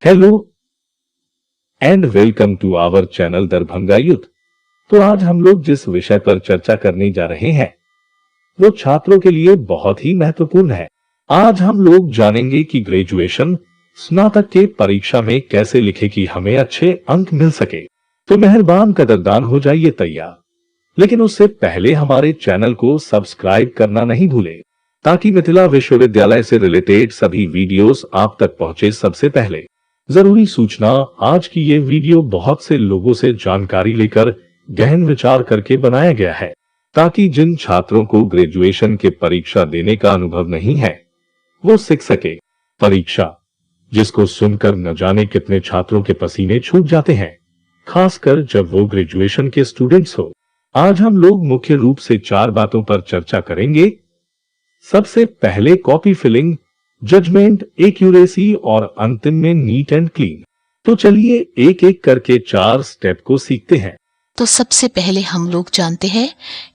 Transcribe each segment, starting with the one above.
Hello and welcome to our channel Darbhanga youth. तो आज हम लोग जिस विषय पर चर्चा करने जा रहे हैं वो छात्रों के लिए बहुत ही महत्वपूर्ण है। आज हम लोग जानेंगे कि ग्रेजुएशन स्नातक के परीक्षा में कैसे लिखे कि हमें अच्छे अंक मिल सके। तो मेहरबान कदरदान हो जाइए तैयार, लेकिन उससे पहले हमारे चैनल को सब्सक्राइब करना नहीं भूले ताकि मिथिला विश्वविद्यालय से रिलेटेड सभी वीडियोस आप तक पहुंचे सबसे पहले। जरूरी सूचना, आज की ये वीडियो बहुत से लोगों से जानकारी लेकर गहन विचार करके बनाया गया है ताकि जिन छात्रों को ग्रेजुएशन के परीक्षा देने का अनुभव नहीं है वो सीख सके। परीक्षा जिसको सुनकर न जाने कितने छात्रों के पसीने छूट जाते हैं, खासकर जब वो ग्रेजुएशन के स्टूडेंट्स हो। आज हम लोग मुख्य रूप से 4 बातों पर चर्चा करेंगे। सबसे पहले कॉपी फिलिंग, जजमेंट, एक्यूरेसी और अंतिम में नीट एंड क्लीन। तो चलिए एक एक करके 4 स्टेप को सीखते हैं। तो सबसे पहले हम लोग जानते हैं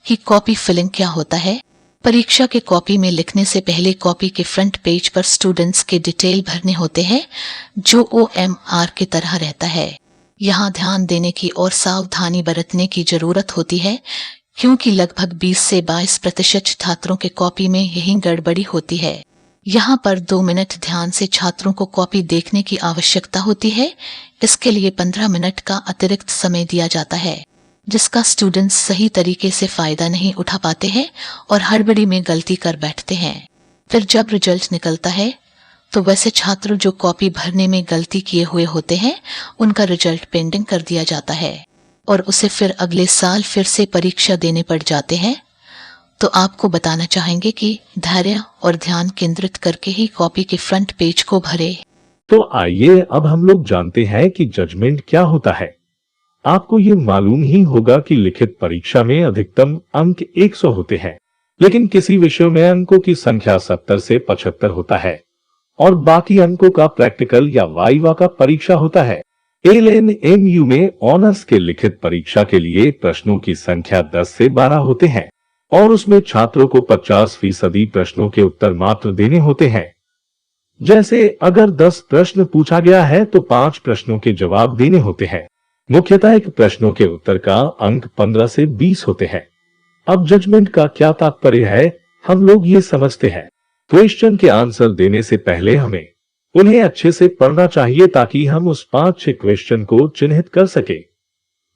कि कॉपी फिलिंग क्या होता है। परीक्षा के कॉपी में लिखने से पहले कॉपी के फ्रंट पेज पर स्टूडेंट्स के डिटेल भरने होते हैं जो OMR की तरह रहता है। यहाँ ध्यान देने की और सावधानी बरतने की जरूरत होती है क्योंकि लगभग 20 से 22% छात्रों के कॉपी में यही गड़बड़ी होती है। यहाँ पर 2 मिनट ध्यान से छात्रों को कॉपी देखने की आवश्यकता होती है। इसके लिए 15 मिनट का अतिरिक्त समय दिया जाता है जिसका स्टूडेंट्स सही तरीके से फायदा नहीं उठा पाते हैं और हड़बड़ी में गलती कर बैठते हैं। फिर जब रिजल्ट निकलता है तो वैसे छात्र जो कॉपी भरने में गलती किए हुए होते हैं उनका रिजल्ट पेंडिंग कर दिया जाता है और उसे फिर अगले साल फिर से परीक्षा देने पड़ जाते हैं। तो आपको बताना चाहेंगे कि धैर्य और ध्यान केंद्रित करके ही कॉपी के फ्रंट पेज को भरे। तो आइए अब हम लोग जानते हैं कि जजमेंट क्या होता है। आपको ये मालूम ही होगा कि लिखित परीक्षा में अधिकतम अंक 100 होते हैं, लेकिन किसी विषय में अंकों की संख्या 70 से 75 होता है और बाकी अंकों का प्रैक्टिकल या वाइवा का परीक्षा होता है। LNMU में ऑनर्स के लिखित परीक्षा के लिए प्रश्नों की संख्या 10 से 12 होते हैं और उसमें छात्रों को 50% प्रश्नों के उत्तर मात्र देने होते हैं। जैसे अगर 10 प्रश्न पूछा गया है तो 5 प्रश्नों के जवाब देने होते हैं। मुख्यतः एक प्रश्नों के उत्तर का अंक 15 से 20 होते हैं। अब जजमेंट का क्या तात्पर्य है, हम लोग ये समझते हैं। क्वेश्चन के आंसर देने से पहले हमें उन्हें अच्छे से पढ़ना चाहिए ताकि हम उस 5-6 क्वेश्चन को चिन्हित कर सके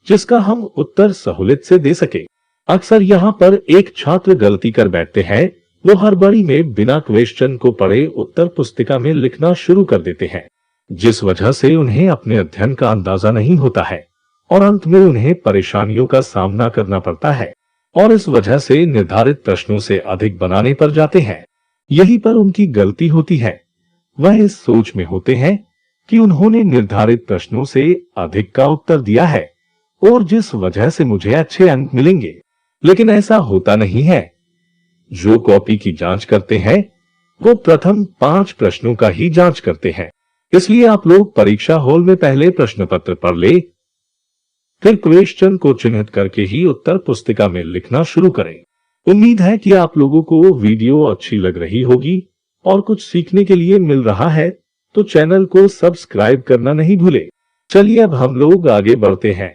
जिसका हम उत्तर सहूलियत से दे सके। अक्सर यहाँ पर एक छात्र गलती कर बैठते हैं, वो हड़बड़ी में बिना क्वेश्चन को पढ़े उत्तर पुस्तिका में लिखना शुरू कर देते हैं, जिस वजह से उन्हें अपने अध्ययन का अंदाजा नहीं होता है और अंत में उन्हें परेशानियों का सामना करना पड़ता है और इस वजह से निर्धारित प्रश्नों से अधिक बनाने पर जाते हैं। यही पर उनकी गलती होती है। वह इस सोच में होते हैं कि उन्होंने निर्धारित प्रश्नों से अधिक का उत्तर दिया है और जिस वजह से मुझे अच्छे अंक मिलेंगे, लेकिन ऐसा होता नहीं है। जो कॉपी की जांच करते हैं वो प्रथम 5 प्रश्नों का ही जांच करते हैं। इसलिए आप लोग परीक्षा हॉल में पहले प्रश्न पत्र पढ़ ले, फिर क्वेश्चन को चिन्हित करके ही उत्तर पुस्तिका में लिखना शुरू करें। उम्मीद है कि आप लोगों को वीडियो अच्छी लग रही होगी और कुछ सीखने के लिए मिल रहा है, तो चैनल को सब्सक्राइब करना नहीं भूले। चलिए अब हम लोग आगे बढ़ते हैं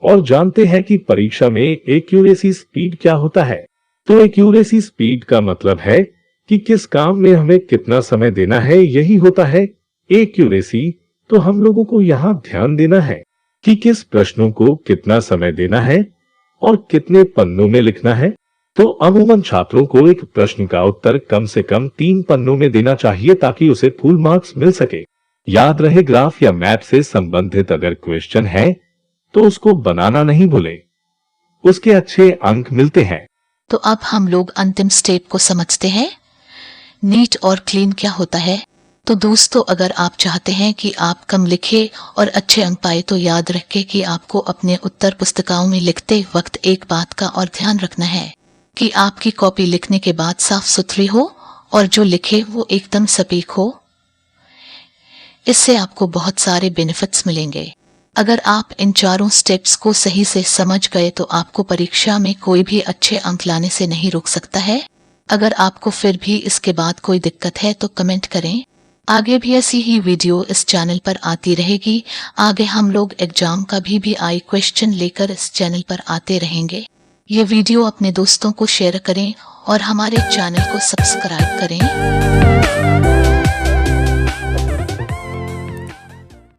और जानते हैं कि परीक्षा में एक्यूरेसी स्पीड क्या होता है। तो एक्यूरेसी स्पीड का मतलब है कि किस काम में हमें कितना समय देना है, यही होता है एक्यूरेसी। तो हम लोगों को यहाँ ध्यान देना है कि किस प्रश्नों को कितना समय देना है और कितने पन्नों में लिखना है। तो अमूमन छात्रों को एक प्रश्न का उत्तर कम से कम 3 पन्नों में देना चाहिए ताकि उसे फुल मार्क्स मिल सके। याद रहे, ग्राफ या मैप से संबंधित अगर क्वेश्चन है तो उसको बनाना नहीं भूले, उसके अच्छे अंक मिलते हैं। तो अब हम लोग अंतिम स्टेप को समझते हैं, नीट और क्लीन क्या होता है। तो दोस्तों, अगर आप चाहते हैं कि आप कम लिखे और अच्छे अंक पाए तो याद रखें कि आपको अपने उत्तर पुस्तिकाओं में लिखते वक्त एक बात का और ध्यान रखना है कि आपकी कॉपी लिखने के बाद साफ सुथरी हो और जो लिखे वो एकदम सटीक हो। इससे आपको बहुत सारे बेनिफिट्स मिलेंगे। अगर आप इन 4 स्टेप्स को सही से समझ गए तो आपको परीक्षा में कोई भी अच्छे अंक लाने से नहीं रोक सकता है। अगर आपको फिर भी इसके बाद कोई दिक्कत है तो कमेंट करें। आगे भी ऐसी ही वीडियो इस चैनल पर आती रहेगी। आगे हम लोग एग्जाम का भी आई क्वेश्चन लेकर इस चैनल पर आते रहेंगे। ये वीडियो अपने दोस्तों को शेयर करें और हमारे चैनल को सब्सक्राइब करें।